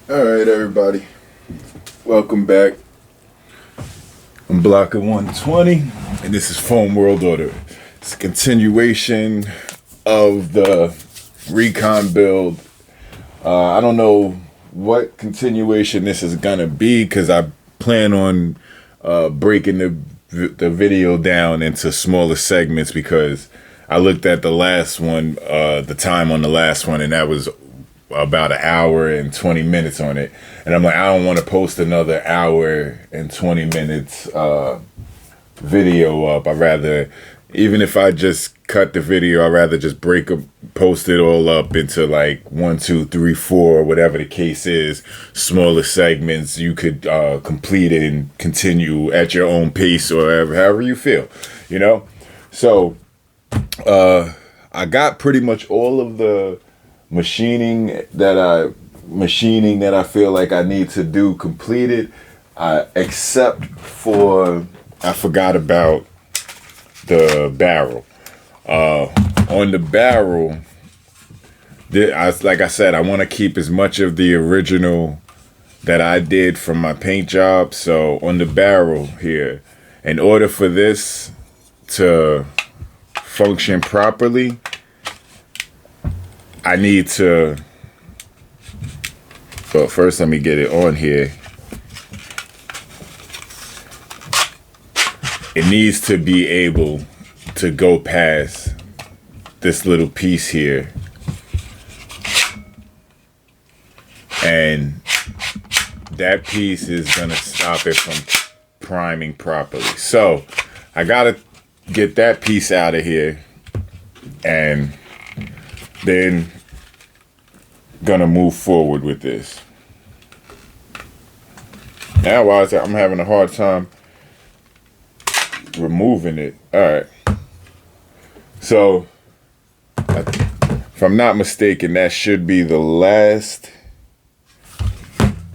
Alright, everybody. Welcome back. I'm Blocker 120, and this is Foam World Order. It's a continuation of the recon build. I don't know what continuation this is gonna be because I plan on breaking the video down into smaller segments because I looked at the last one, the time on the last one, and that was about an hour and 20 minutes on it, and I'm like, I don't want to post another hour and 20 minutes video up. I'd rather, even if I just cut the video, I'd rather just post it all up into like 1, 2, 3, 4, whatever the case is, smaller segments. You could complete it and continue at your own pace or however you feel, you know. So I got pretty much all of the machining that I feel like I need to do completed, except for I forgot about the barrel. On the barrel, like I said, I want to keep as much of the original that I did from my paint job. So on the barrel here, in order for this to function properly, I need to, well, first let me get it on here. It needs to be able to go past this little piece here. And that piece is gonna stop it from priming properly. So I gotta get that piece out of here, and then gonna move forward with this. Now while I'm having a hard time removing it. Alright. So if I'm not mistaken, that should be the last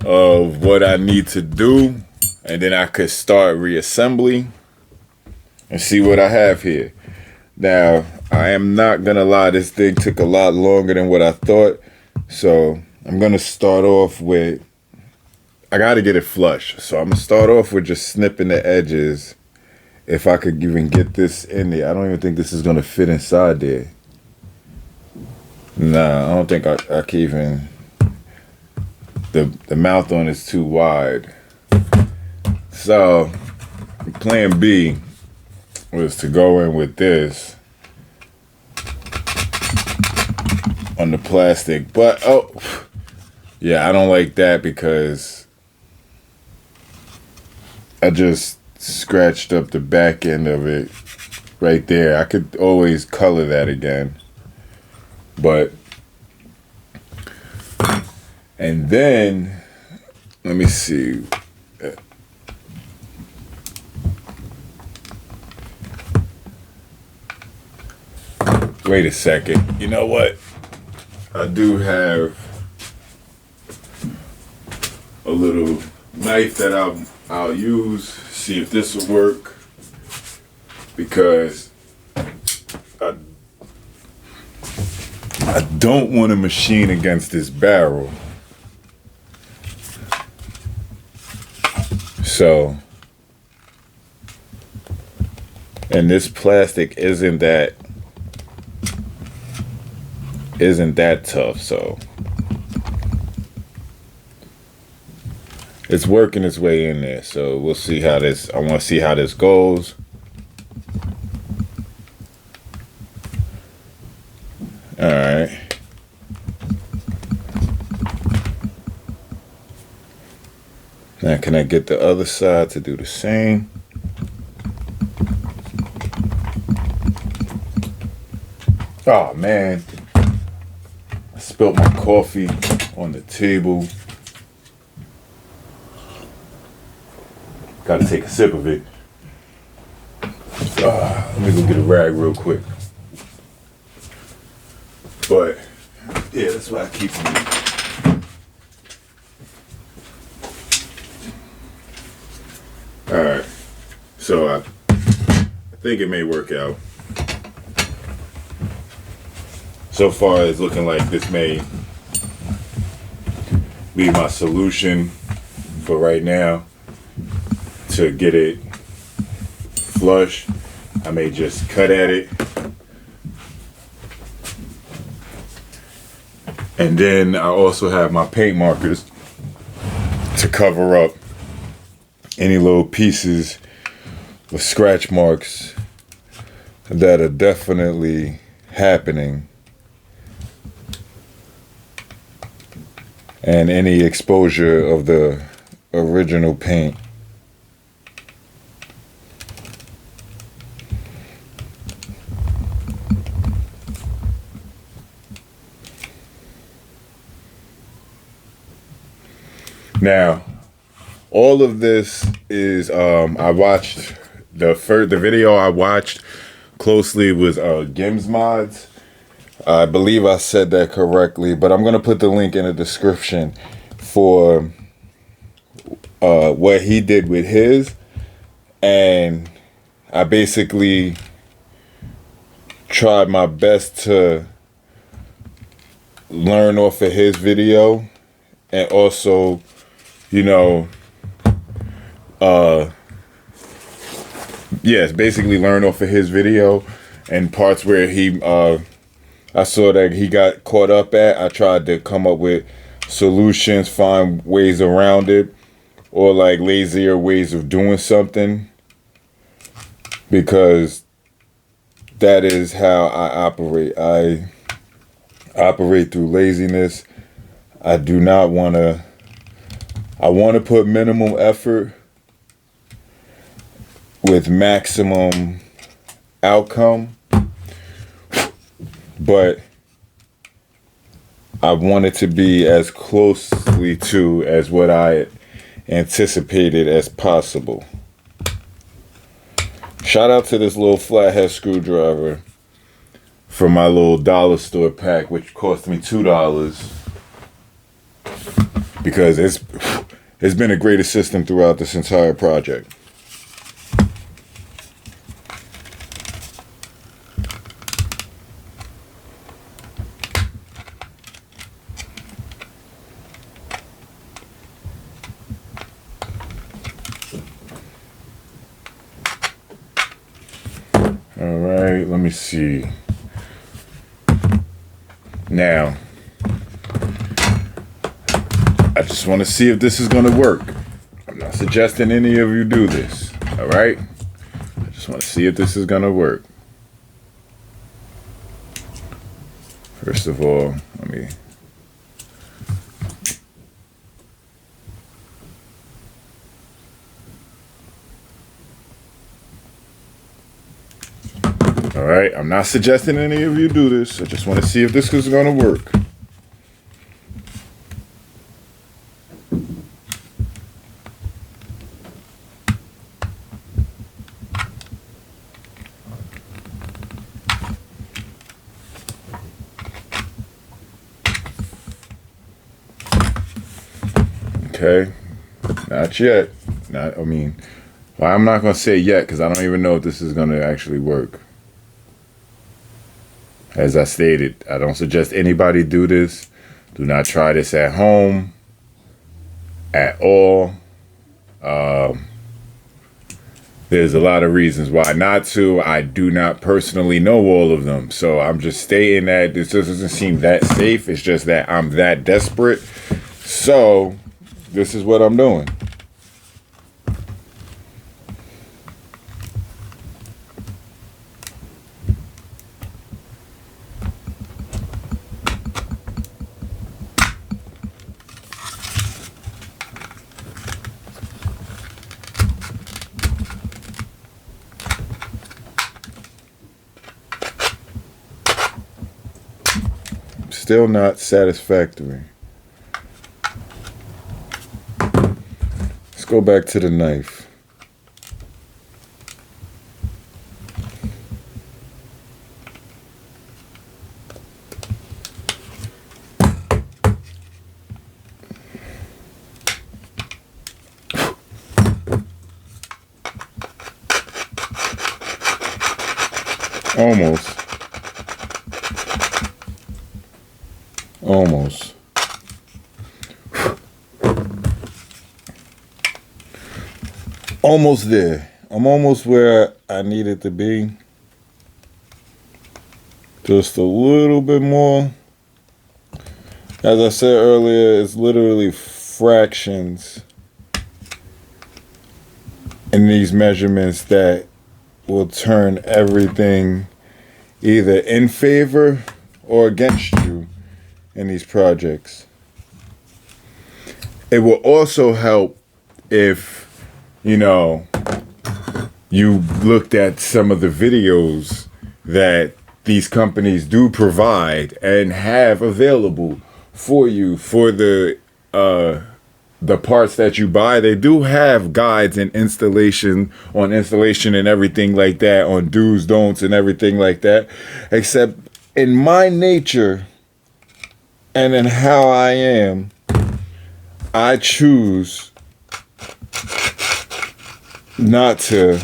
of what I need to do, and then I could start reassembly and see what I have here. Now, I am not gonna lie, this thing took a lot longer than what I thought. So I'm gonna start off with, I gotta get it flush. So I'm gonna start off with just snipping the edges. If I could even get this in there. I don't even think this is gonna fit inside there. Nah, I don't think I can even, the mouth on is too wide. So plan B was to go in with this on the plastic, but oh yeah, I don't like that because I just scratched up the back end of it right there. I could always color that again, but, and then let me see. Wait a second. You know what? I do have a little knife that I'll use. See if this will work, because I don't want to machine against this barrel. So, and this plastic isn't that tough, so it's working its way in there. So we'll see how this, I want to see how this goes. All right. Now can I get the other side to do the same? Oh man, I spilled my coffee on the table. Gotta take a sip of it. Let me go get a rag real quick. But yeah, that's why I keep them. Alright, so I think it may work out. So far it's looking like this may be my solution for right now to get it flush. I may just cut at it. And then I also have my paint markers to cover up any little pieces with scratch marks that are definitely happening, and any exposure of the original paint. Now, all of this is I watched the video I watched closely was Gims Mods. I believe I said that correctly, but I'm gonna put the link in the description for what he did with his, and I basically tried my best to learn off of his video, and also, you know, yes, basically learn off of his video, and parts where he I saw that he got caught up at, I tried to come up with solutions, find ways around it, or like lazier ways of doing something, because that is how I operate. I operate through laziness. I do not want to, I want to put minimum effort with maximum outcome, but I want it to be as closely to as what I anticipated as possible. Shout out to this little flathead screwdriver from my little dollar store pack, which cost me $2, because it's been a great assistant throughout this entire project. All right, let me see. Now, I just want to see if this is going to work. I'm not suggesting any of you do this, all right? I just want to see if this is going to work. First of all, let me... All right, I'm not suggesting any of you do this. I just want to see if this is going to work. Okay, not yet. Well, I'm not going to say yet because I don't even know if this is going to actually work. As I stated, I don't suggest anybody do this. Do not try this at home at all. There's a lot of reasons why not to. I do not personally know all of them. So I'm just stating that this doesn't seem that safe. It's just that I'm that desperate. So this is what I'm doing. Still not satisfactory. Let's go back to the knife. Almost. Almost. almost there. I'm almost where I needed to be. Just a little bit more. As I said earlier, it's literally fractions in these measurements that will turn everything either in favor or against you in these projects. It will also help if, you know, you looked at some of the videos that these companies do provide and have available for you for the parts that you buy. They do have guides and installation and everything like that, on do's, don'ts, and everything like that. Except in my nature and in how I am, I choose not to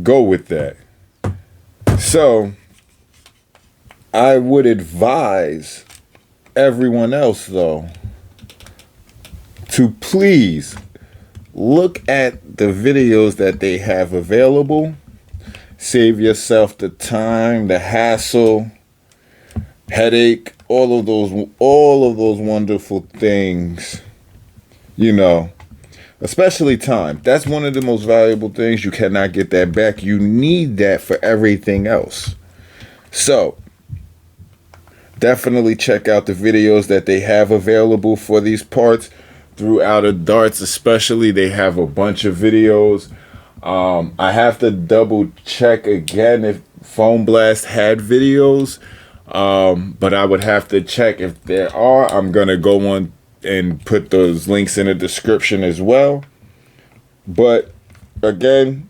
go with that. So I would advise everyone else, though, to please look at the videos that they have available. Save yourself the time, the hassle, headache, all of those wonderful things, you know. Especially time. That's one of the most valuable things. You cannot get that back. You need that for everything else. So definitely check out the videos that they have available for these parts. Through Outer Darts especially, they have a bunch of videos. I have to double check again if Foam Blast had videos, but I would have to check. If there are, I'm gonna go on and put those links in the description as well. But again,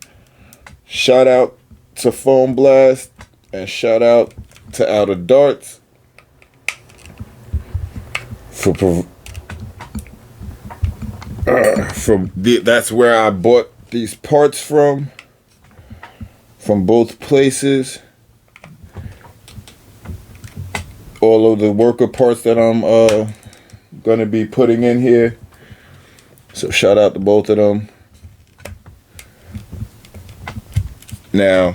shout out to Foam Blast and shout out to Outer Darts that's where I bought these parts from both places. All of the worker parts that I'm gonna be putting in here, so shout out to both of them. Now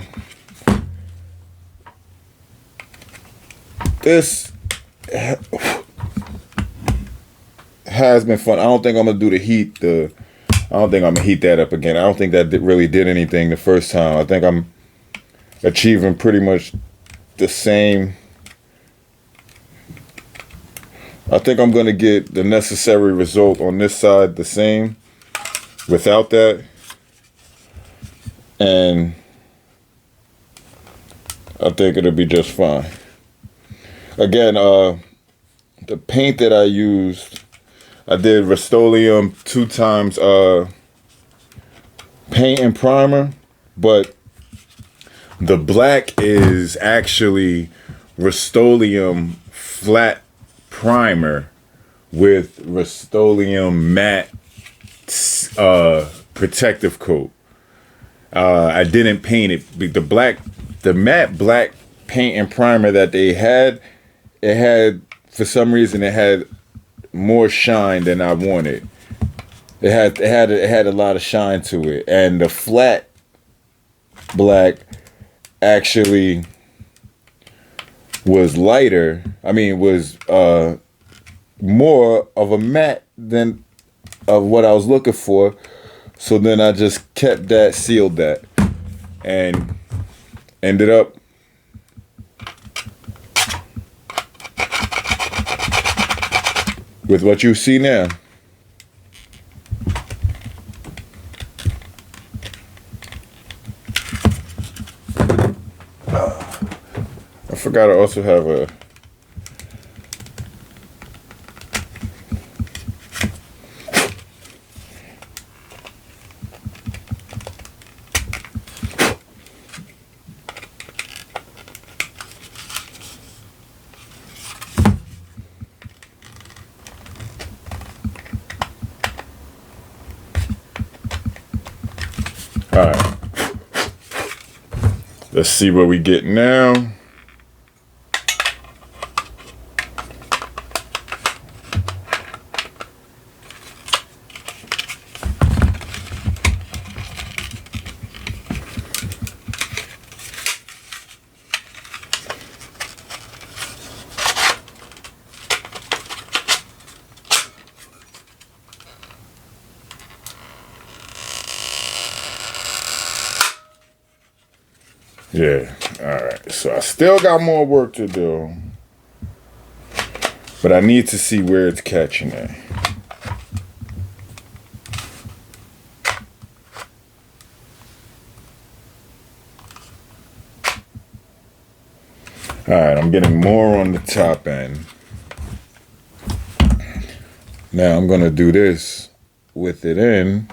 this has been fun. I don't think I'm gonna do I don't think I'm gonna heat that up again. I don't think that really did anything the first time. I think I'm achieving pretty much the same. I think I'm gonna get the necessary result on this side the same without that, and I think it'll be just fine. Again, the paint that I used, I did Rust-Oleum 2 times paint and primer, but the black is actually Rust-Oleum flat primer with Rust-Oleum matte protective coat. I didn't paint it. The matte black paint and primer that they had, it had, for some reason, it had more shine than I wanted. It had a lot of shine to it, and the flat black actually was lighter. I mean, was more of a matte than of what I was looking for. So then I just kept that, sealed that, and ended up with what you see now. I forgot I also have a all right. Let's see what we get now. Yeah. All right. So I still got more work to do, but I need to see where it's catching it. All right. I'm getting more on the top end. Now I'm going to do this with it in.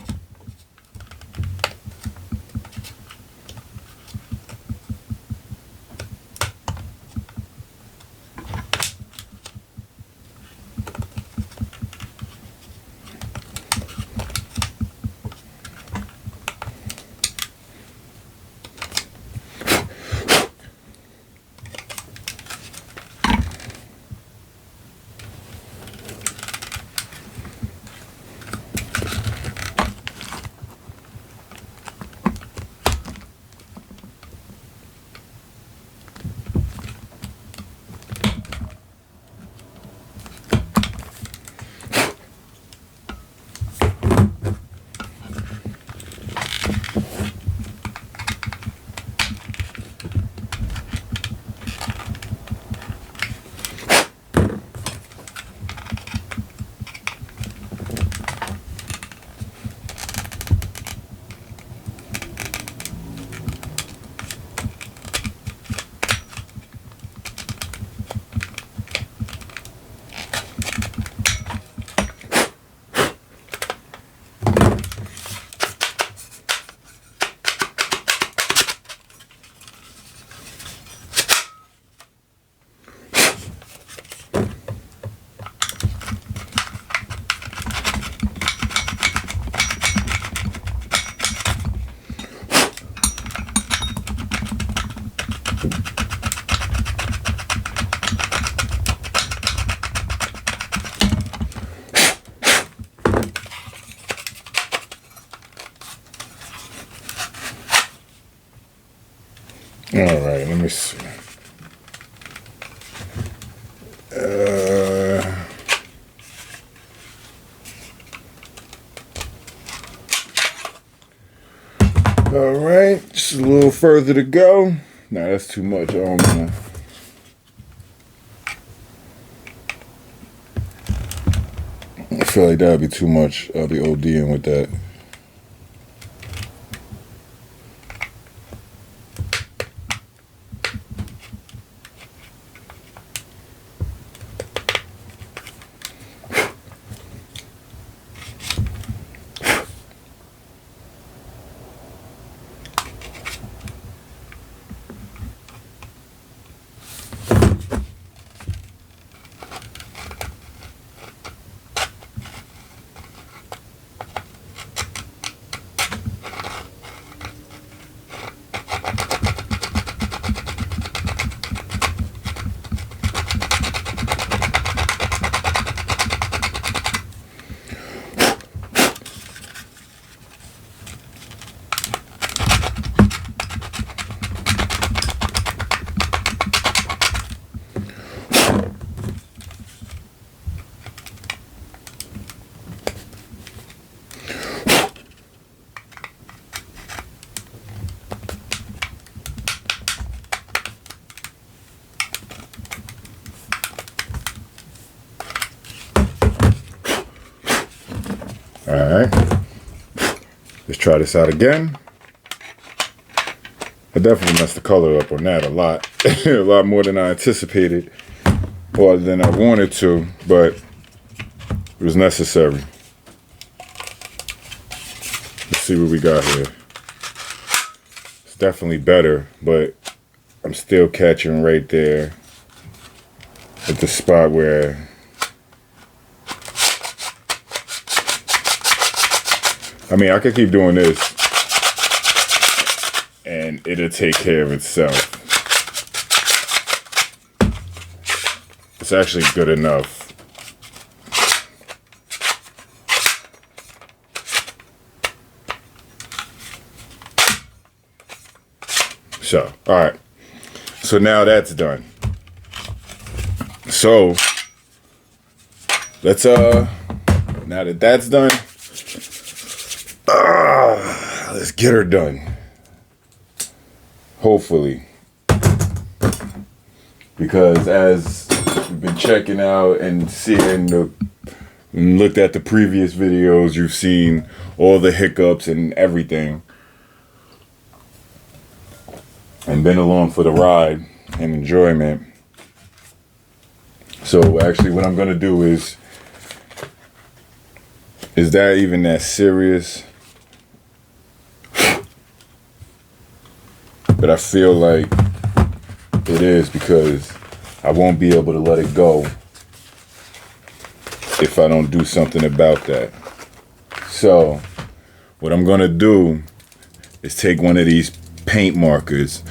All right, let me see. All right, just a little further to go. Nah, that's too much. I don't know. I feel like that would be too much. I'll be ODing with that. All right, let's try this out again. I definitely messed the color up on that a lot. A lot more than I anticipated or than I wanted to, but it was necessary. Let's see what we got here. It's definitely better, but I'm still catching right there at the spot where I mean, I could keep doing this and it'll take care of itself. It's actually good enough. So, all right. So now that's done. So, let's, now that that's done, let's get her done. Hopefully. Because as we've been checking out and looked at the previous videos, you've seen all the hiccups and everything. And been along for the ride and enjoyment. So actually what I'm gonna do is that even that serious? But I feel like it is, because I won't be able to let it go if I don't do something about that. So what I'm gonna do is take one of these paint markers.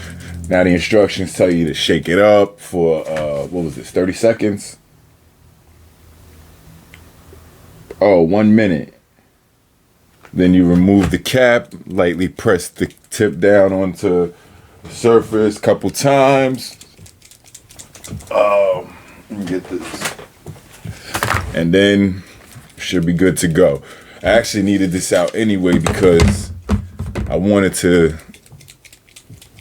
Now the instructions tell you to shake it up for, 30 seconds? Oh, 1 minute. Then you remove the cap, lightly press the tip down onto the surface a couple times. Let me get this. And then should be good to go. I actually needed this out anyway because I wanted to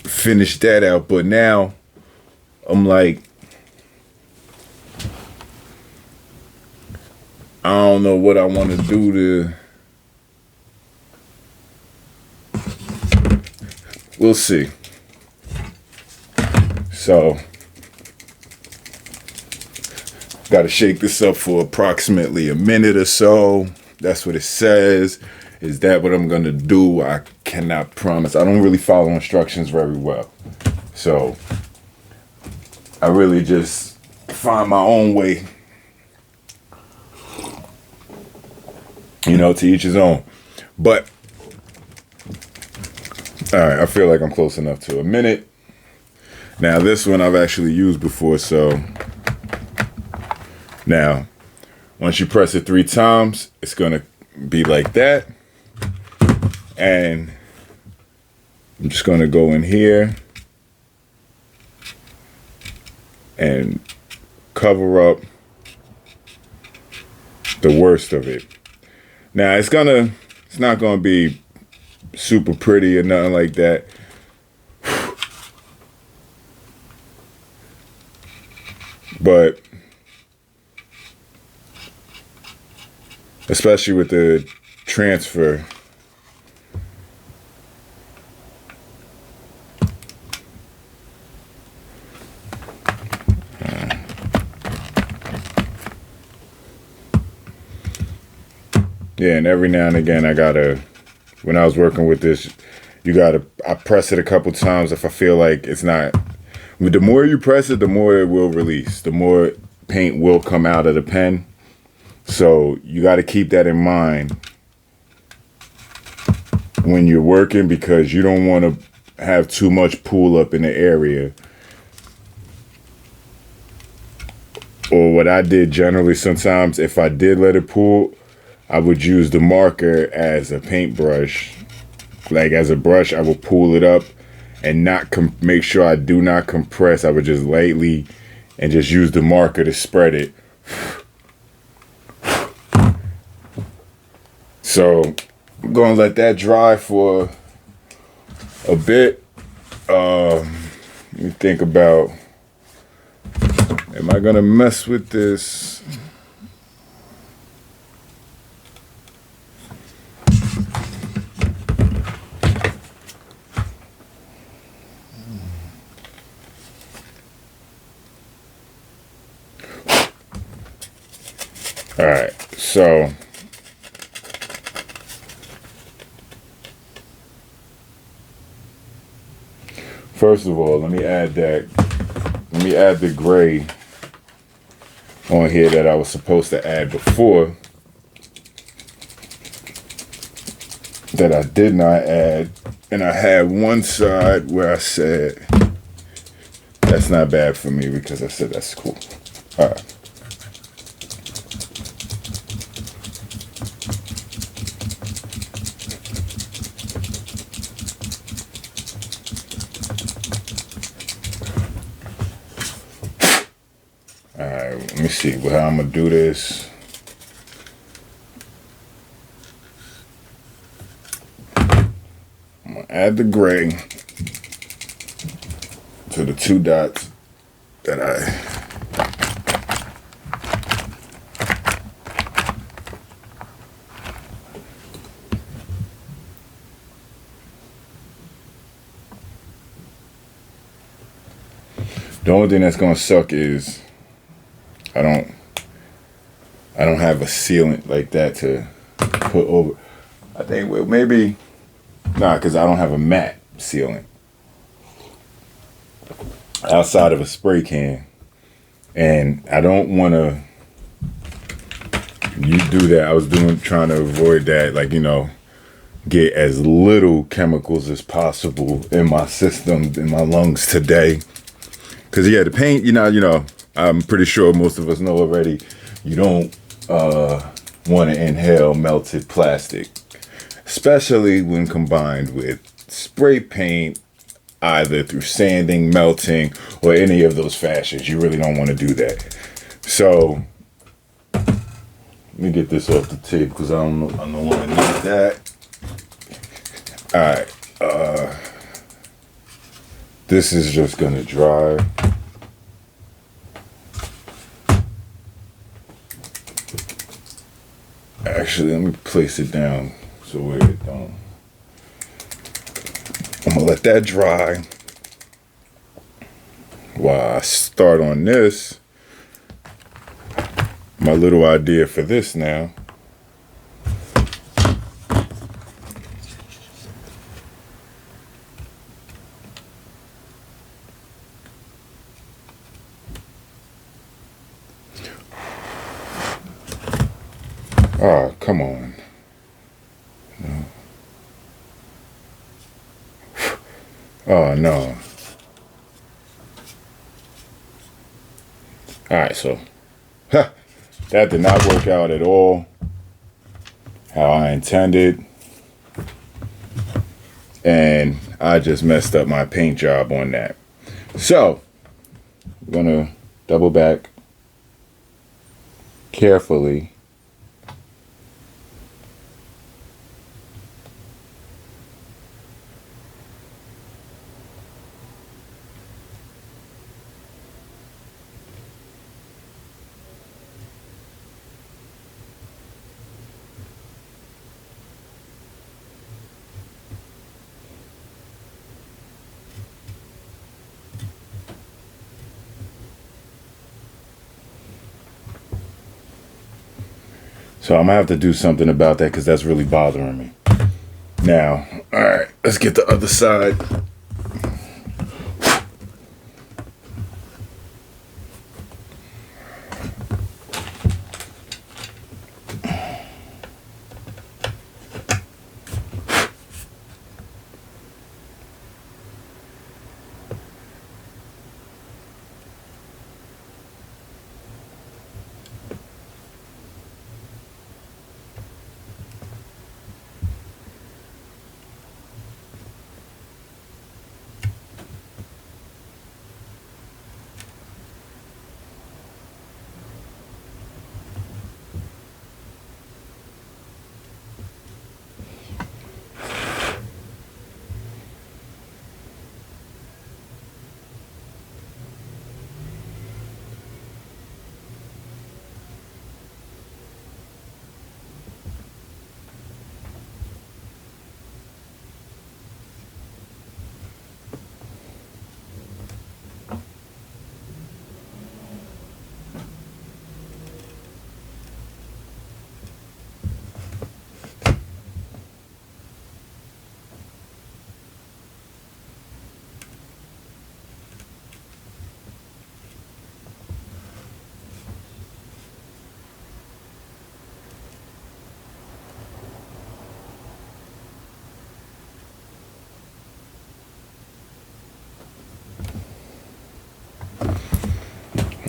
finish that out, but now I'm like, I don't know what I want to do we'll see. So got to shake this up for approximately a minute or so. That's what it says. Is that what I'm going to do? I cannot promise. I don't really follow instructions very well. So I really just find my own way. To each his own. But, all right, I feel like I'm close enough to a minute. Now, this one I've actually used before, so now, once you press it 3 times, it's going to be like that. And I'm just going to go in here and cover up the worst of it. Now, it's not going to be super pretty or nothing like that. But especially with the transfer, yeah, and every now and again when I was working with this, I press it a couple times if I feel like it's not. The more you press it, the more it will release. The more paint will come out of the pen. So you got to keep that in mind when you're working, because you don't want to have too much pool up in the area. Or what I did generally sometimes, if I did let it pool, I would use the marker as a paintbrush. Like as a brush, I would pull it up and not make sure I do not compress. I would just lightly and just use the marker to spread it. So I'm gonna let that dry for a bit. Let me think about, am I gonna mess with this? All right, so first of all, let me add the gray on here that I was supposed to add before, that I did not add. And I had one side where I said, that's not bad for me, because I said that's cool. All right. Let me see how I'm gonna do this. I'm gonna add the gray. to the 2 dots that the only thing that's gonna suck is I don't have a sealant like that to put over. I think, well, maybe because I don't have a matte sealant outside of a spray can, and I don't want to do that. I was trying to avoid that, like, get as little chemicals as possible in my system, in my lungs today. Because yeah, the paint, I'm pretty sure most of us know already, you don't want to inhale melted plastic, especially when combined with spray paint, either through sanding, melting, or any of those fashions. You really don't want to do that. So let me get this off the tape because I don't want to need that. All right. This is just gonna dry. Actually, let me place it down so where it don't. I'm gonna let that dry while I start on this. My little idea for this now. Oh, come on. No. Oh, no. All right, so that did not work out at all how I intended. And I just messed up my paint job on that. So, I'm going to double back carefully. So I'm gonna have to do something about that because that's really bothering me. Now, all right, let's get the other side.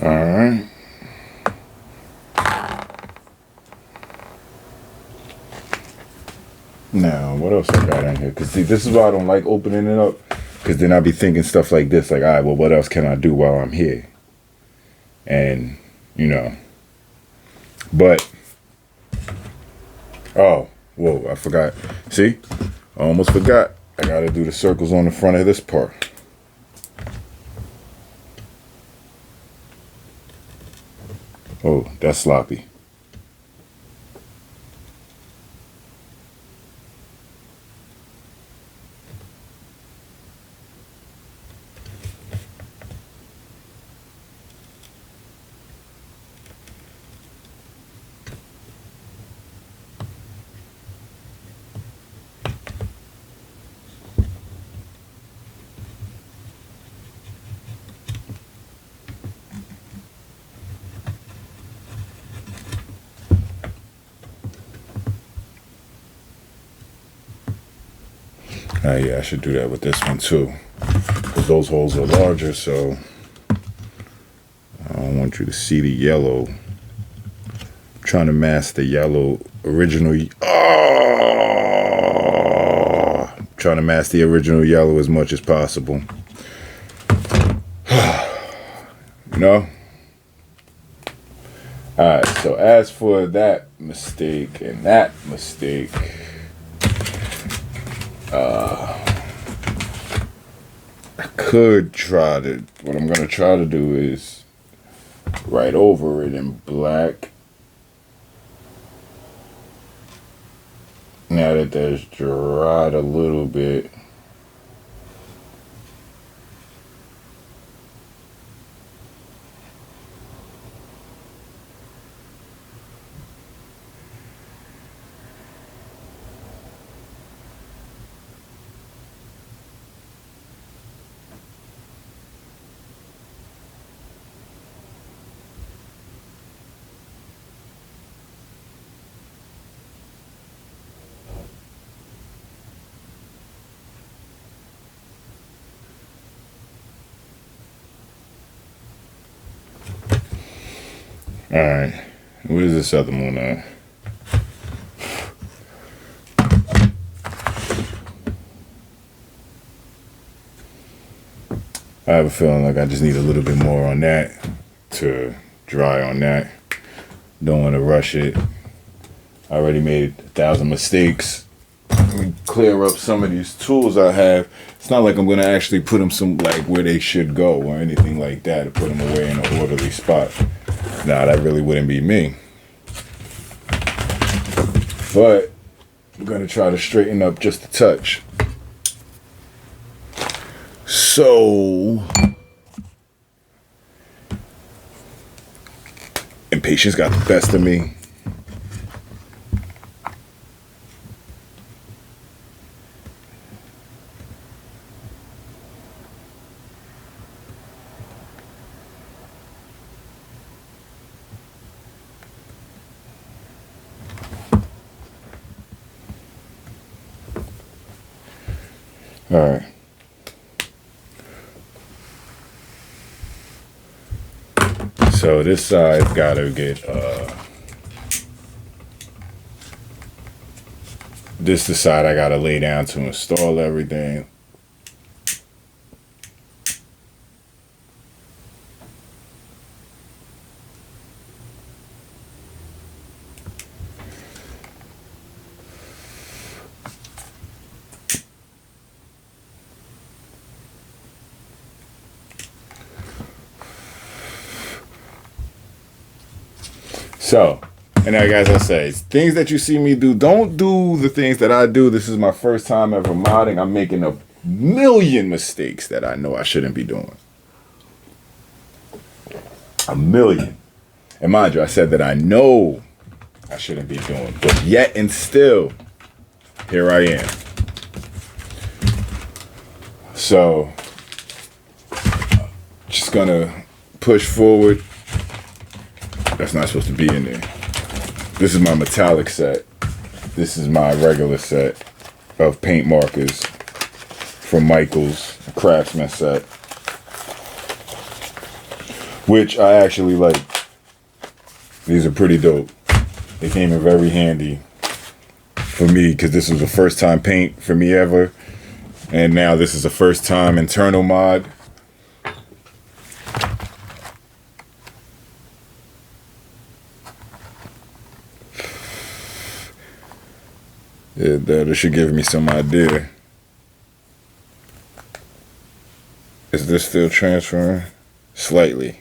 All right. Now, what else I got in here? Because see, this is why I don't like opening it up. Because then I be thinking stuff like this. Like, all right, well, what else can I do while I'm here? And, But, oh, whoa, I forgot. See? I almost forgot. I got to do the circles on the front of this part. That's sloppy. Yeah, I should do that with this one too, because those holes are larger, so I don't want you to see the yellow. I'm trying to mask the yellow original. Trying to mask the original yellow as much as possible. You know? Alright, so as for that mistake and that mistake, I could try to, what I'm going to try to do is write over it in black. Now that that's dried a little bit. Alright, what is this other one at? I have a feeling like I just need a little bit more on that to dry on that. Don't want to rush it. I already made 1,000 mistakes. Let me clear up some of these tools I have. It's not like I'm going to actually put them some like where they should go or anything like that, to put them away in an orderly spot. Nah, that really wouldn't be me. But I'm going to try to straighten up just a touch. So, impatience got the best of me. All right. So this side gotta get, this the side I gotta lay down to install everything. So, and like as I say, things that you see me do, don't do the things that I do. This is my first time ever modding. I'm making a million mistakes that I know I shouldn't be doing. A million. And mind you, I said that I know I shouldn't be doing, but yet and still, here I am. So, just gonna push forward. That's not supposed to be in there. This is my metallic set. This is my regular set of paint markers from Michaels, a Craftsman set, which I actually like. These are pretty dope. They came in very handy for me because this was the first time paint for me ever. And now this is the first time internal mod. Yeah, that should give me some idea. Is this still transferring? Slightly.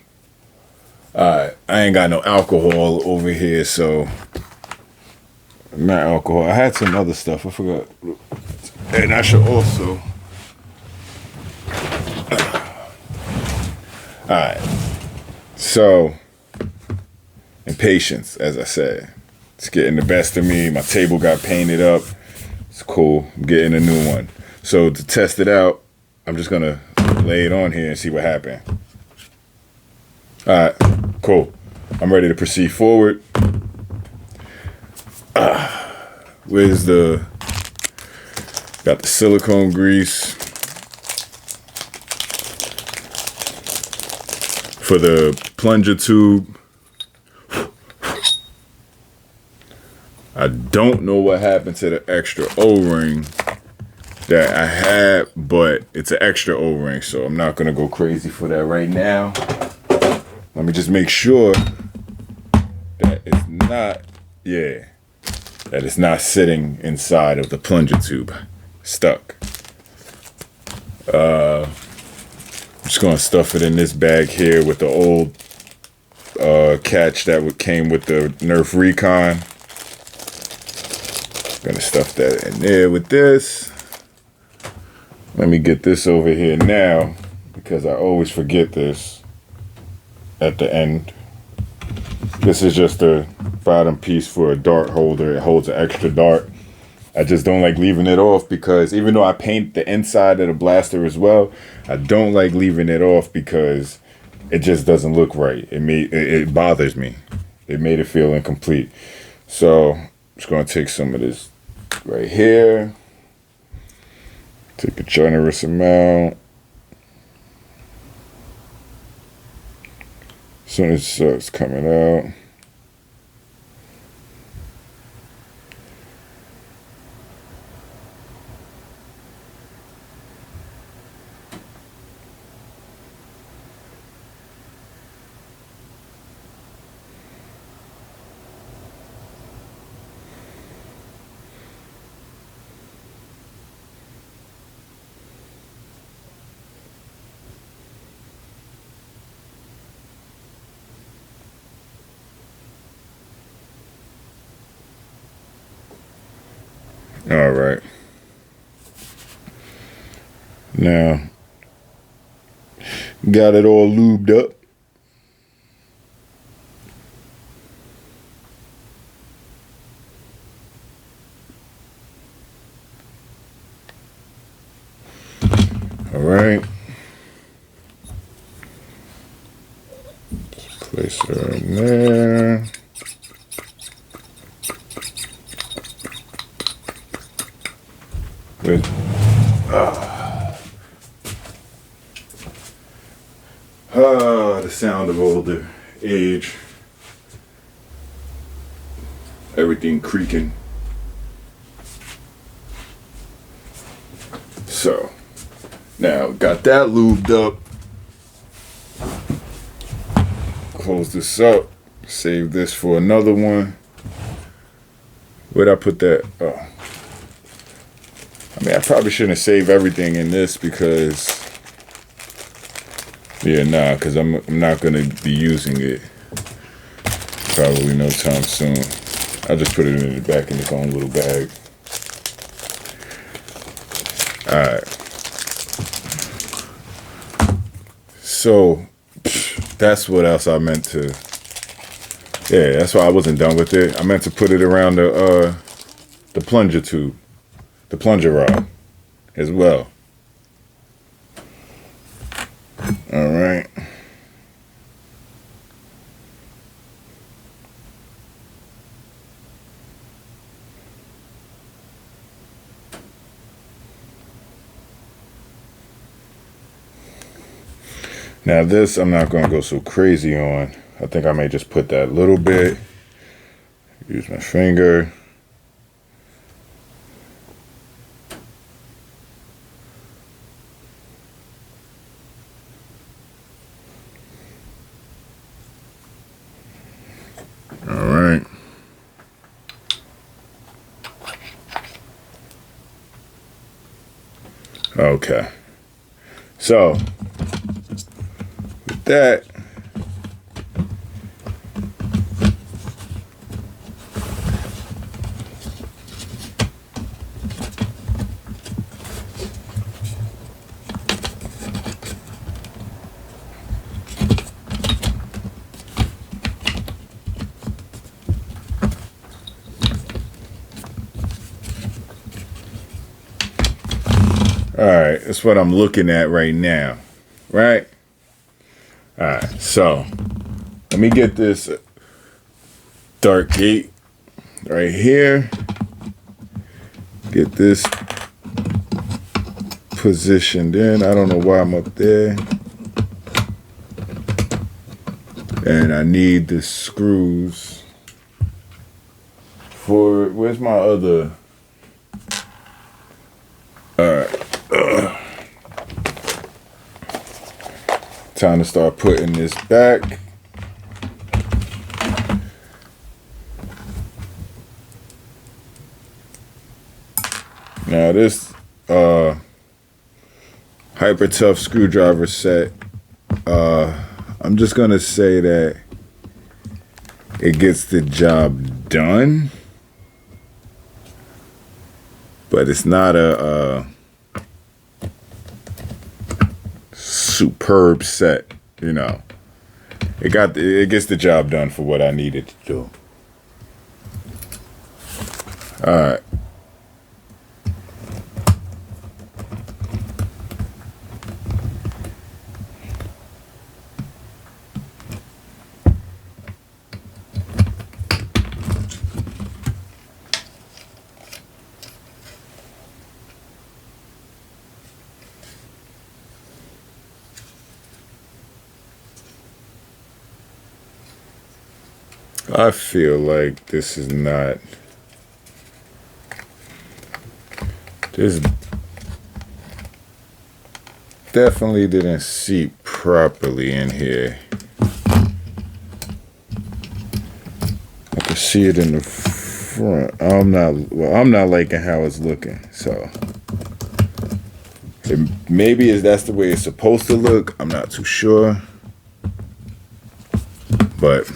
Alright. I ain't got no alcohol over here, so not alcohol. I had some other stuff. I forgot. And I should also. All right. So, impatience, as I said, it's getting the best of me. My table got painted up. It's cool. I'm getting a new one. So to test it out, I'm just gonna lay it on here and see what happened. All right, cool. I'm ready to proceed forward. Where's the? Got the silicone grease for the plunger tube. I don't know what happened to the extra O-ring that I had, but it's an extra O-ring, so I'm not gonna go crazy for that right now. Let me just make sure that it's not, that it's not sitting inside of the plunger tube, stuck. I'm just gonna stuff it in this bag here with the old catch that came with the Nerf Recon. Gonna stuff that in there with this. Let me get this over here now because I always forget this at the end. This is just a bottom piece for a dart holder. It holds an extra dart. I just don't like leaving it off because even though I paint the inside of the blaster as well, I don't like leaving it off because it just doesn't look right. It bothers me. It made it feel incomplete. So I'm just gonna take some of this right here. Take a generous amount. As soon as it starts coming out. All right. Now, got it all lubed up. All right. Place her in there. The sound of older age. Everything creaking. So, now got that lubed up. Close this up. Save this for another one. Where'd I put that? Oh. I mean, I probably shouldn't save everything in this because, because I'm not gonna be using it probably no time soon. I'll just put it in the back in its own little bag. All right. So that's what else I meant to. Yeah, that's why I wasn't done with it. I meant to put it around the plunger tube. The plunger rod as well. All right. Now this I'm not going to go so crazy on. I think I may just put that little bit. Use my finger. All right. Okay. So with that, All right, that's what I'm looking at right now, right? All right, so let me get this dark gate right here. Get this positioned in. I don't know why I'm up there. And I need the screws for, where's my other? All right. Time to start putting this back. Now this hyper tough screwdriver set, I'm just gonna say that it gets the job done, but it's not a superb set, you know. It gets the job done for what I needed to do. All right. I feel like this is not, this definitely didn't seat properly in here. I can see it in the front. I'm not liking how it's looking, so maybe that's the way it's supposed to look. I'm not too sure, but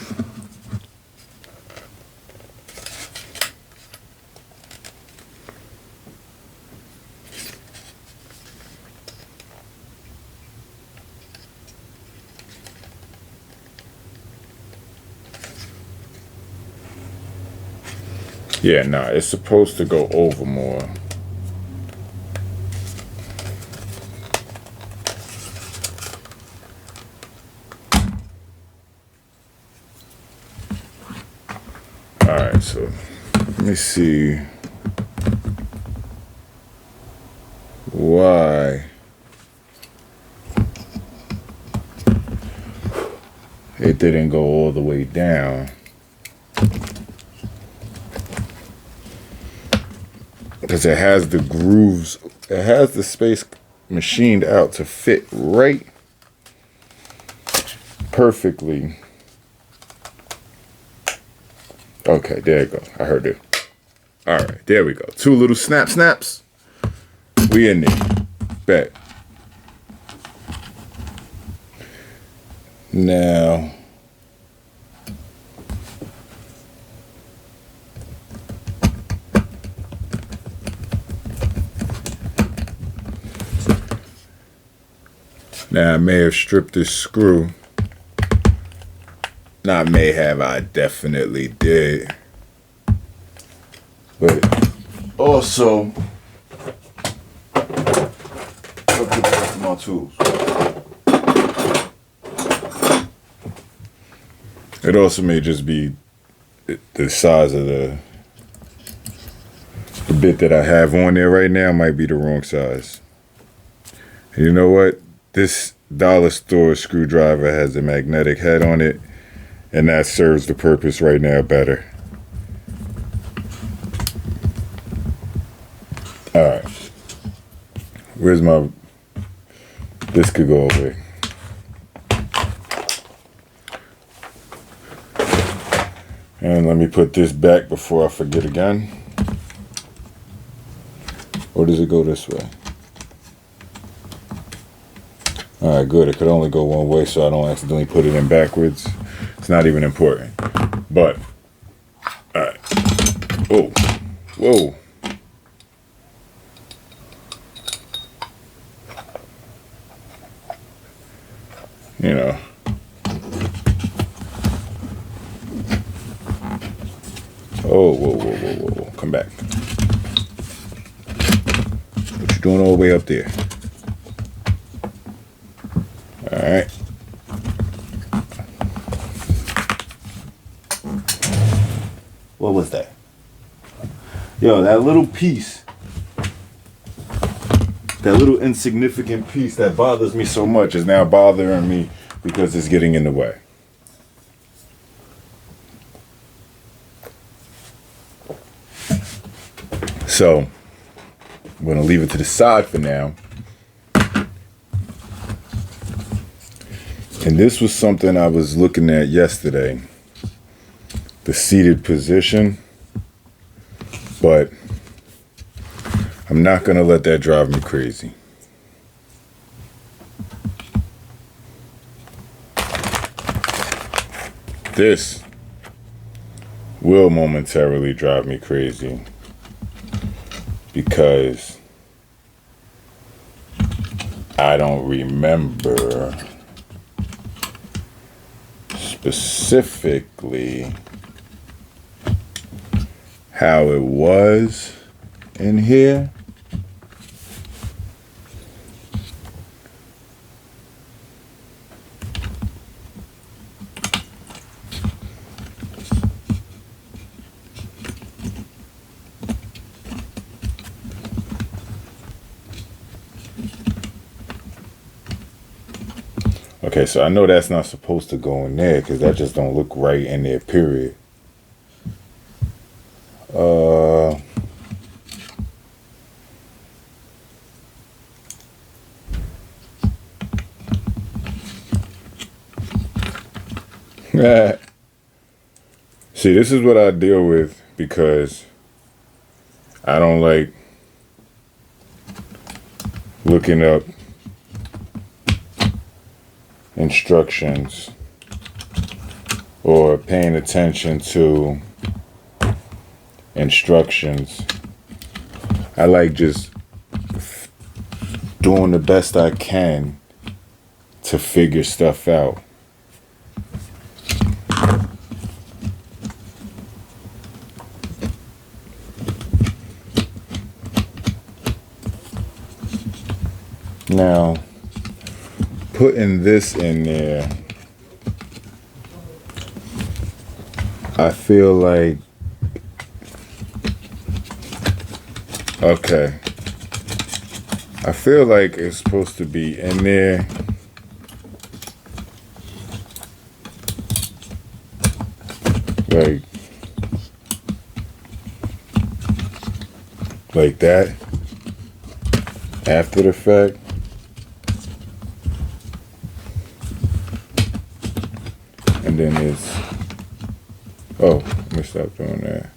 yeah, nah, it's supposed to go over more. All right, so let me see why it didn't go all the way down. Because it has the grooves, it has the space machined out to fit right perfectly. Okay, there it goes. I heard it. All right, there we go. Two little snaps. We in there. Bet. Now, I may have stripped this screw. Not may have, I definitely did. But also, look at the rest of my tools. It also may just be the size of the bit that I have on there right now might be the wrong size. And you know what? This dollar store screwdriver has a magnetic head on it, and that serves the purpose right now better. All right. Where's my, this could go away. And let me put this back before I forget again. Or does it go this way? All right, good. It could only go one way, so I don't accidentally put it in backwards. It's not even important. But, all right. Oh, whoa. You know. Oh, whoa. Come back. What Going all the way up there. Alright. What was that? Yo, that little piece, that little insignificant piece that bothers me so much is now bothering me because it's getting in the way. So, I'm going to leave it to the side for now. And this was something I was looking at yesterday. The seated position. But I'm not going to let that drive me crazy. This will momentarily drive me crazy because I don't remember specifically how it was in here. Okay, so I know that's not supposed to go in there because that just don't look right in there, period. See, this is what I deal with because I don't like looking up instructions or paying attention to instructions. I like just doing the best I can to figure stuff out. Now, putting this in there, I feel like, okay, I feel like it's supposed to be in there. Like that, after the fact. And then it's, oh, let me stop doing that.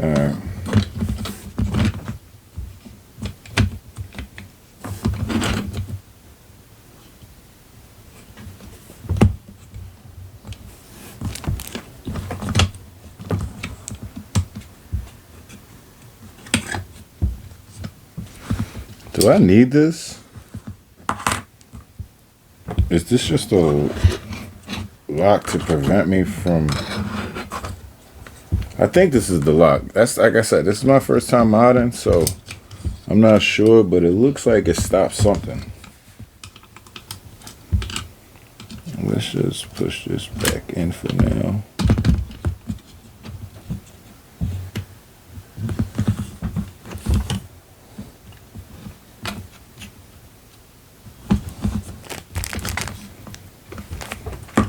All right. Do I need this? Is this just a lock to prevent me from... I think this is the lock. That's, like I said, this is my first time modding, so I'm not sure, but it looks like it stops something. Let's just push this back in for now.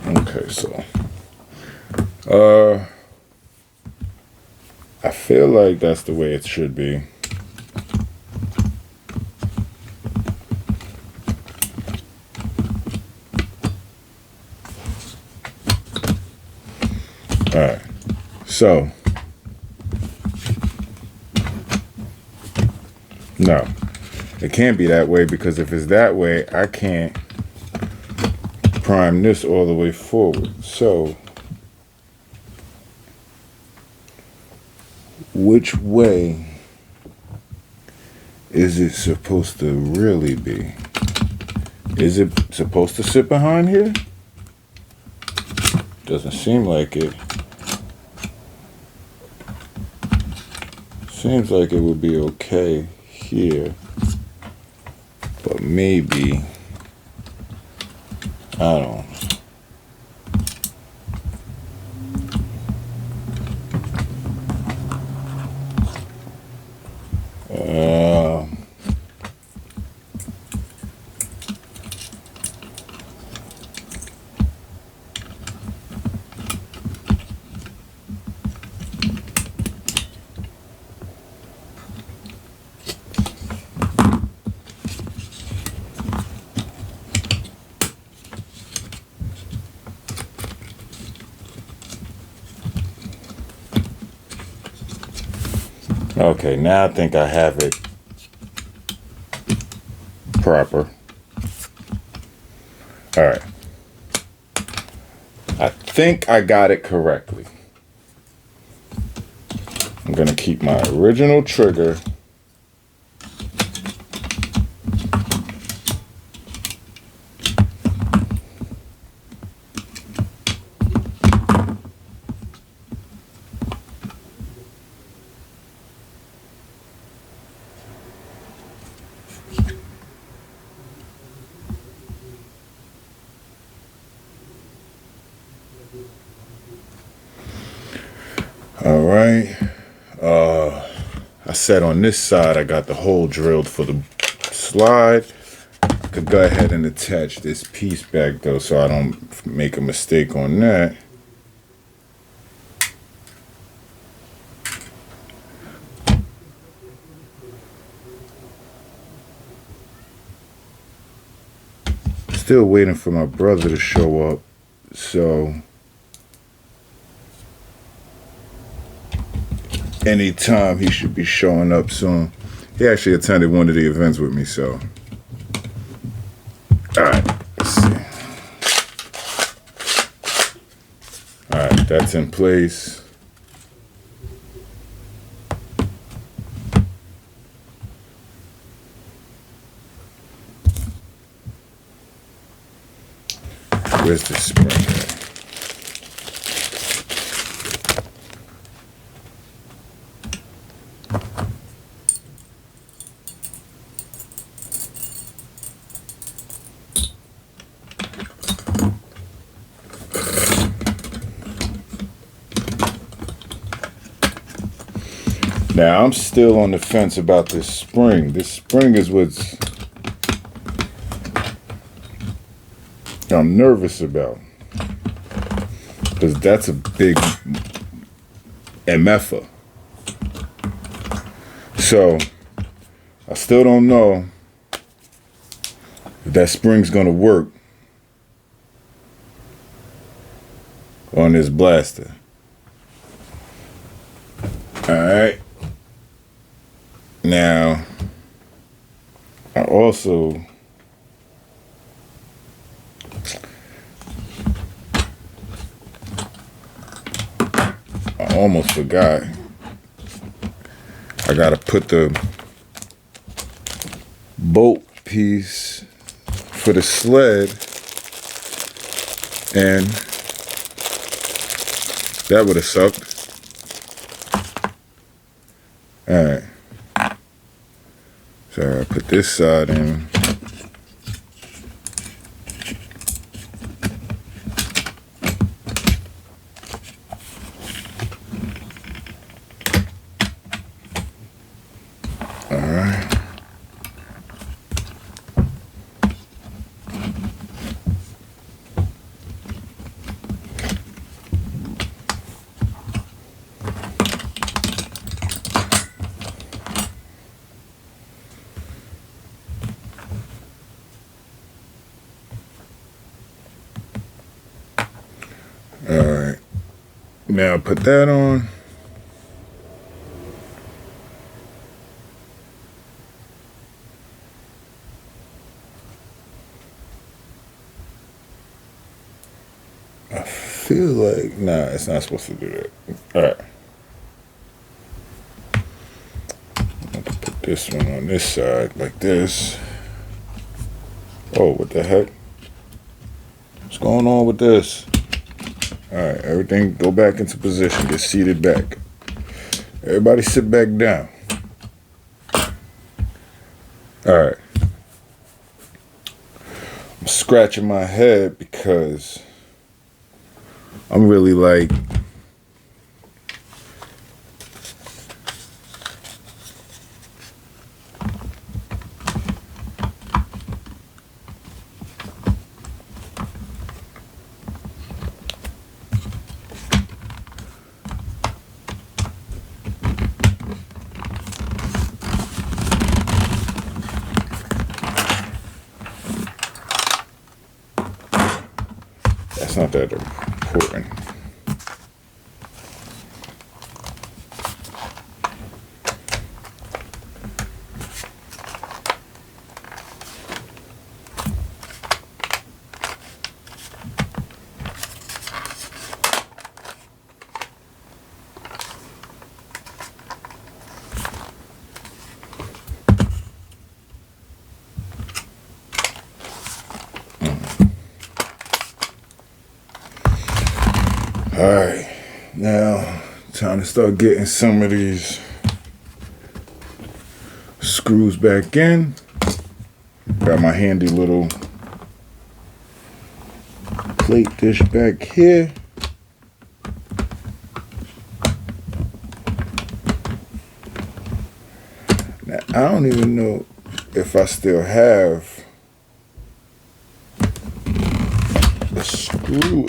Okay, so I feel like that's the way it should be. All right, so no, it can't be that way, because if it's that way, I can't prime this all the way forward. So which way is it supposed to really be? Is it supposed to sit behind here? Doesn't seem like it. Seems like it would be okay here. But maybe, I don't know. Okay, now I think I have it proper. All right. I think I got it correctly. I'm going to keep my original trigger. All right. I said on this side I got the hole drilled for the slide. I could go ahead and attach this piece back though so I don't make a mistake on that. Still waiting for my brother to show up, so anytime he should be showing up soon. He actually attended one of the events with me, so. Alright, let's see. Alright, that's in place. Where's the spring at? Now, I'm still on the fence about this spring. This spring is what's I'm nervous about. Because that's a big MFer. So, I still don't know if that spring's going to work on this blaster. Alright. Now, I also almost forgot. I gotta put the bolt piece for the sled, and that would have sucked. Alright. So I put this side in. Alright. Alright. Now put that on. I feel like, nah, it's not supposed to do that. Alright. Put this one on this side like this. Oh, what the heck? What's going on with this? Alright, everything go back into position. Get seated back. Everybody sit back down. Alright. I'm scratching my head because I'm really like, that's not that important. Alright, now time to start getting some of these screws back in. Got my handy little plate dish back here. Now, I don't even know if I still have a screw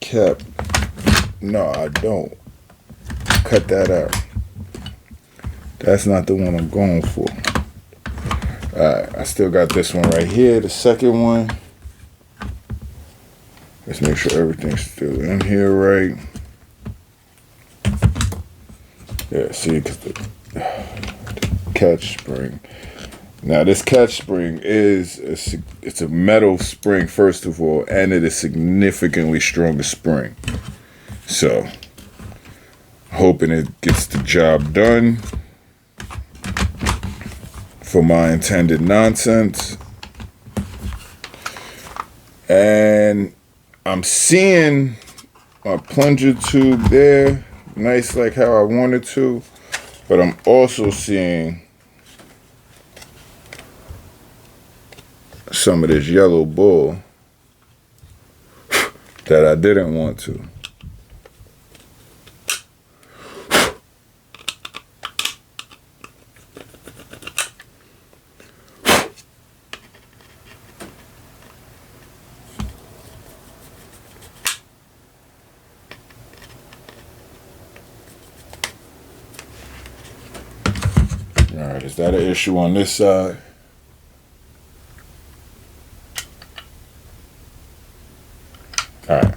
cap. No, I don't. Cut that out. That's not the one I'm going for. Alright, I still got this one right here, the second one. Let's make sure everything's still in here right. Yeah, see, because the catch spring. Now, this catch spring it's a metal spring, first of all, and it is significantly stronger spring. So, hoping it gets the job done for my intended nonsense. And I'm seeing my plunger tube there, nice like how I wanted to, but I'm also seeing some of this yellow bull that I didn't want to. Alright, is that an issue on this side? Alright.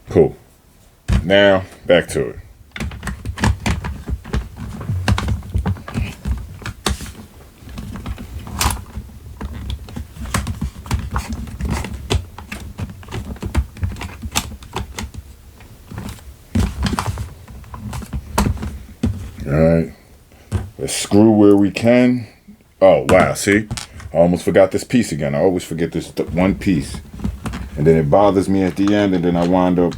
Cool. Now, back to it. Alright. Let's screw where we can. Oh, wow, see? I almost forgot this piece again. I always forget this one piece. And then it bothers me at the end, and then I wind up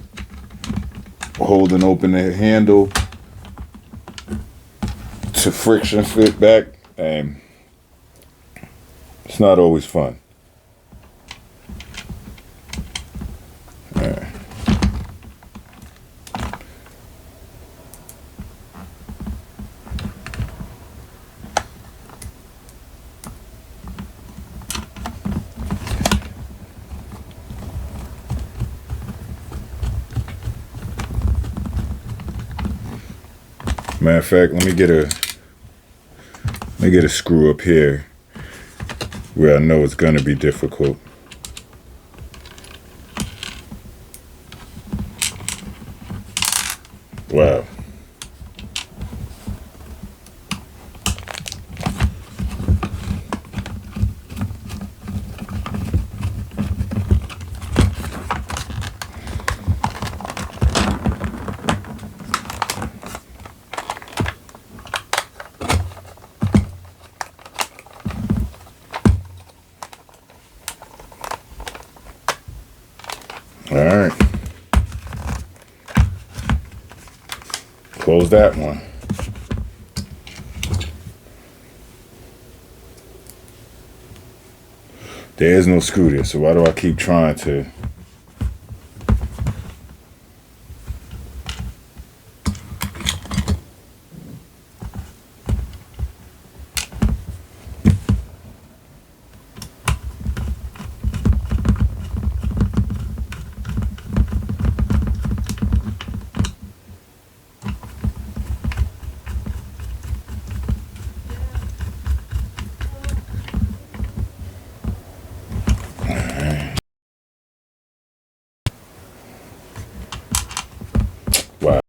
holding open the handle to friction fit back, and it's not always fun. Right. Matter of fact, let me get a screw up here where I know it's going to be difficult. Wow. that one. There is no screw there, so why do I keep trying to? Wow.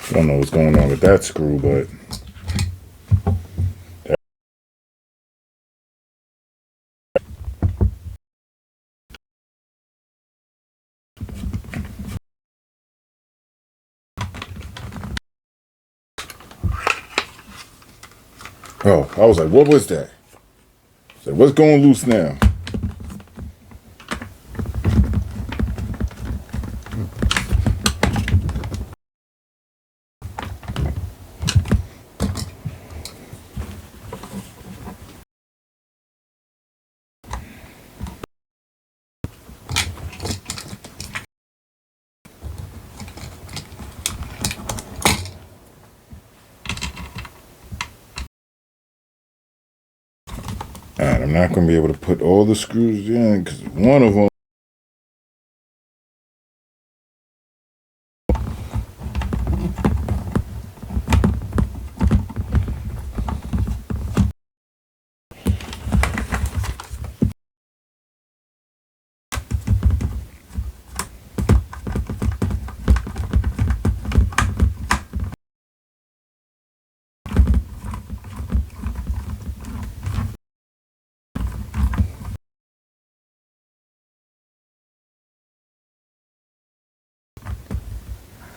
I don't know what's going on with that screw, but oh, I was like, what was that? I said, what's going loose now? Alright, I'm not going to be able to put all the screws in because one of them.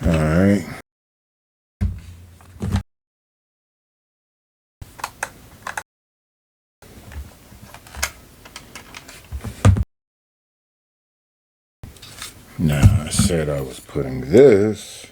Alright. Now, I said I was putting this.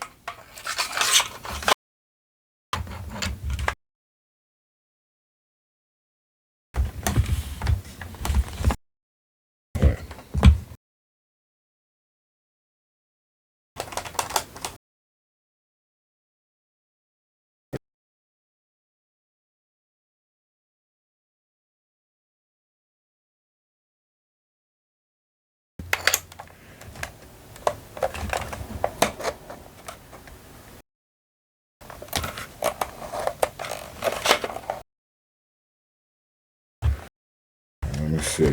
Let me see.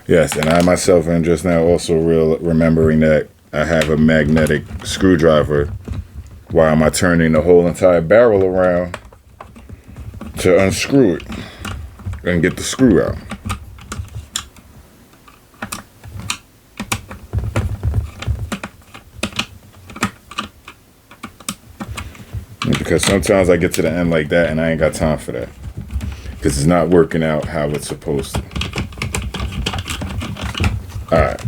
Yes, and I myself am just now also remembering that I have a magnetic screwdriver. Why am I turning the whole entire barrel around to unscrew it and get the screw out? Because sometimes I get to the end like that and I ain't got time for that. Because it's not working out how it's supposed to. Alright.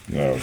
No.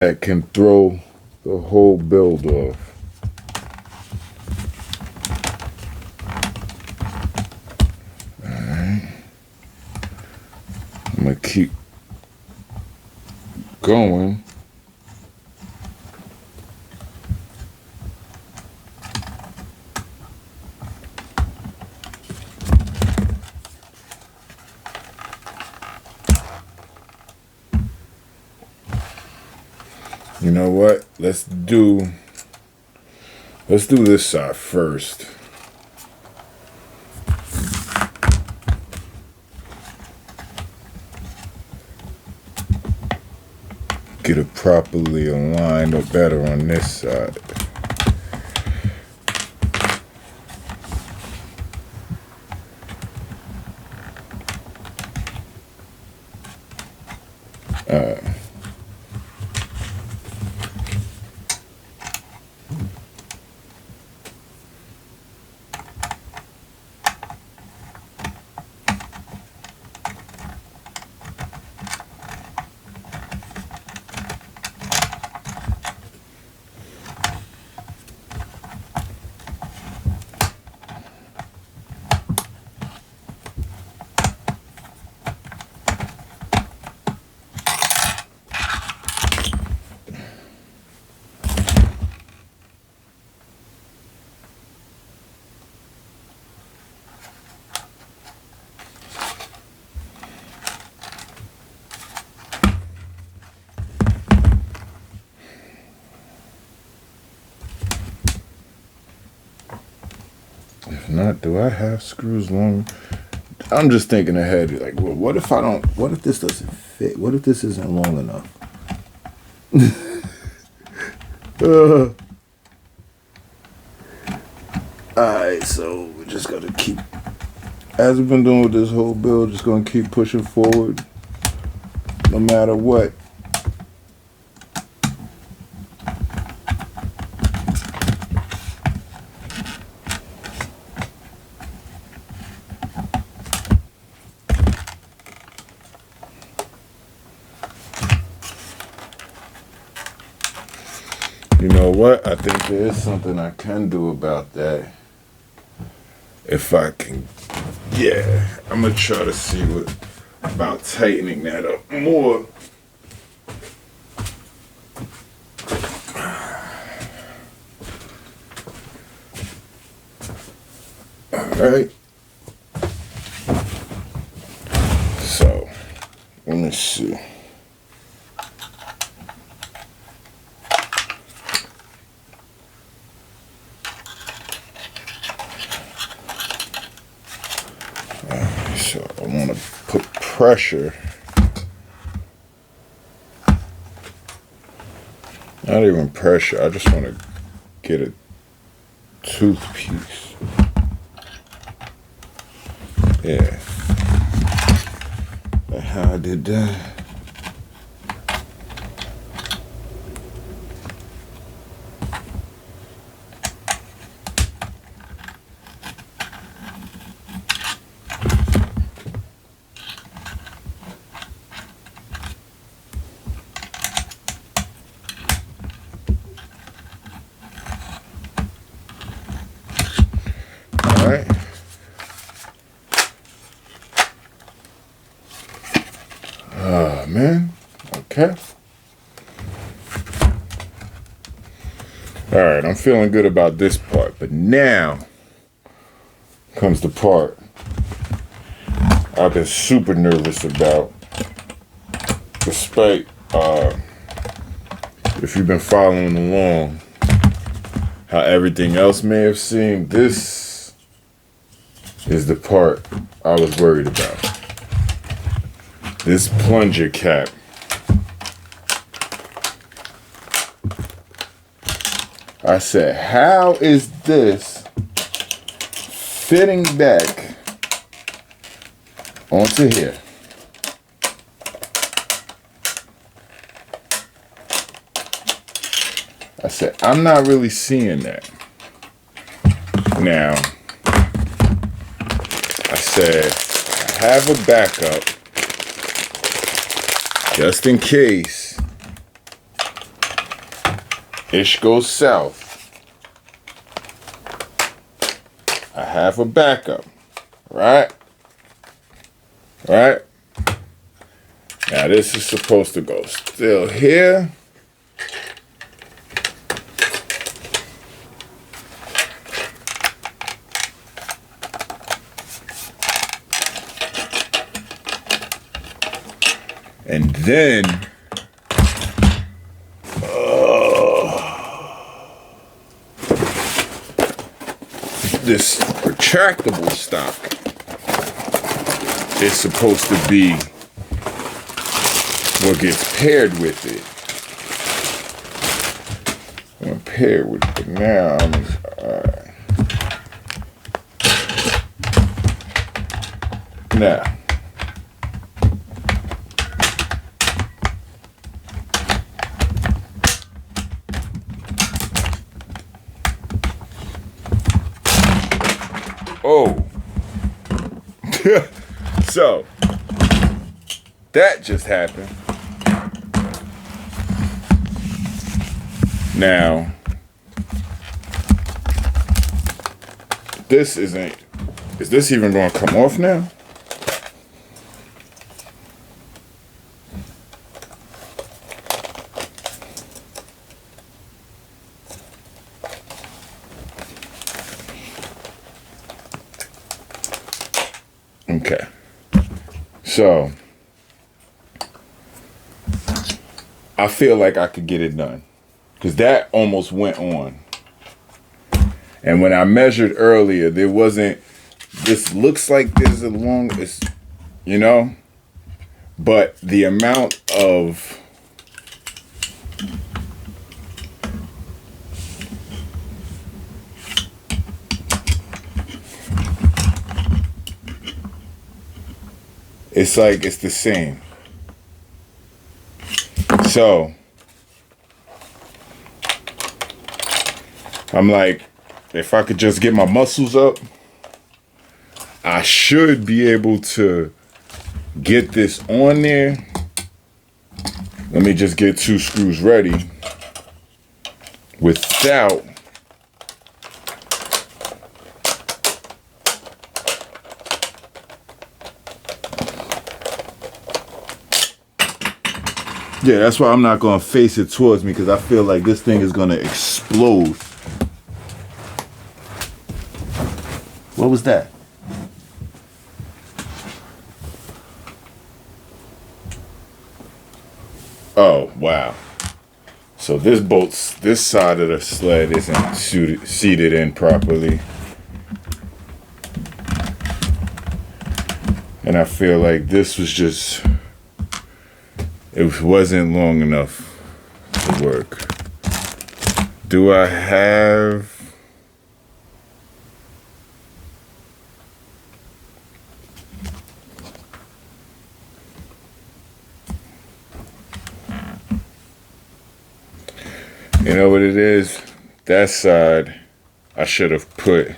that can throw the whole build off. Alright. I'm gonna keep going. You know what? Let's do this side first. Get it properly aligned or better on this side. If not, do I have screws long? I'm just thinking ahead. Like, well, what if I don't? What if this doesn't fit? What if this isn't long enough? Alright, so we're just gonna keep, as we've been doing with this whole build, just gonna keep pushing forward, no matter what. You know what? I think there is something I can do about that. If I can, yeah, I'm gonna try to see what about tightening that up more. All right. So, let me see. So I want to put pressure, not even pressure, I just want to get a tooth piece. Yeah, that's how I did that. Alright. Ah, man. Okay. Alright, I'm feeling good about this part, but now comes the part I've been super nervous about. Despite, if you've been following along, how everything else may have seemed, this is the part I was worried about. This plunger cap. I said, how is this fitting back onto here? I said, I'm not really seeing that. Now, I said, I have a backup just in case Ish goes south. I have a backup. Right? Right? Now this is supposed to go still here. And then this retractable stock is supposed to be what gets paired with it. I'm gonna pair with it now. Alright. Now, oh, so that just happened. Now, this isn't, is this even going to come off now? Okay, so I feel like I could get it done because that almost went on. And when I measured earlier, there wasn't, this looks like there's a long, it's, you know, but the amount of it's like it's the same. So I'm like, if I could just get my muscles up, I should be able to get this on there. Let me just get 2 screws ready without yeah, that's why I'm not going to face it towards me because I feel like this thing is going to explode. What was that? Oh, wow. So this side of the sled isn't seated in properly. And I feel like this was just, it wasn't long enough to work. Do I have... You know what it is? That side, I should have put...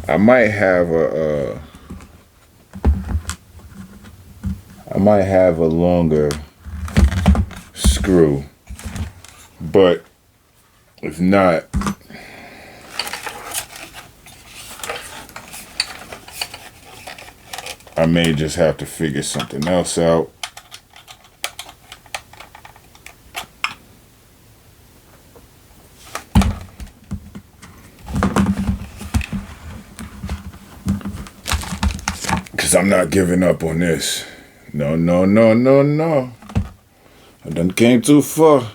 I might have a longer screw, but if not, I may just have to figure something else out. I'm not giving up on this. No, no, no, no, no. I done came too far.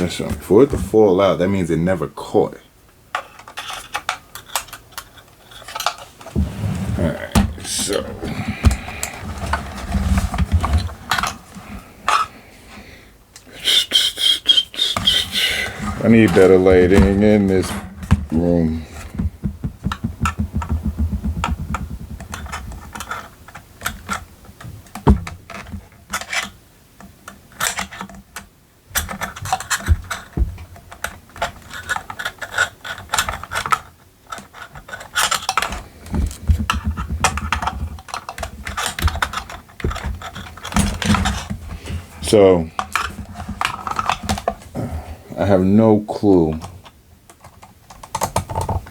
Listen, for it to fall out, that means it never caught. Alright, so... I need better lighting in this room. So I have no clue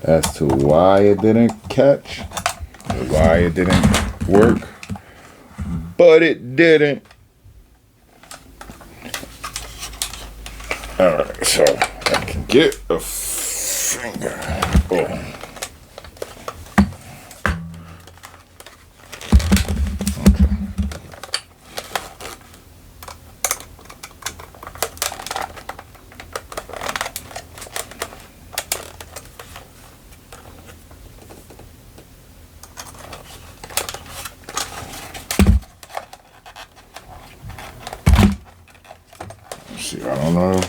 as to why it didn't catch or why it didn't work, but it didn't. All right, so I can get a finger. Oh. See, I don't know.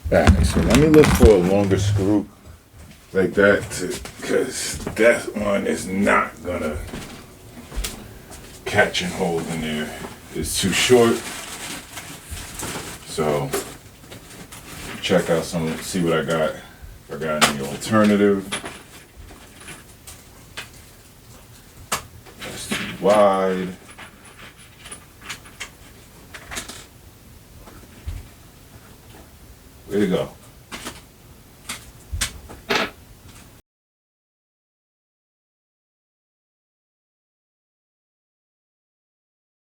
Alright, so let me look for a longer screw like that, because that one is not gonna catch and hold in there. It's too short. So check out some, see what I got. If I got any alternative. That's too wide. Where'd it go?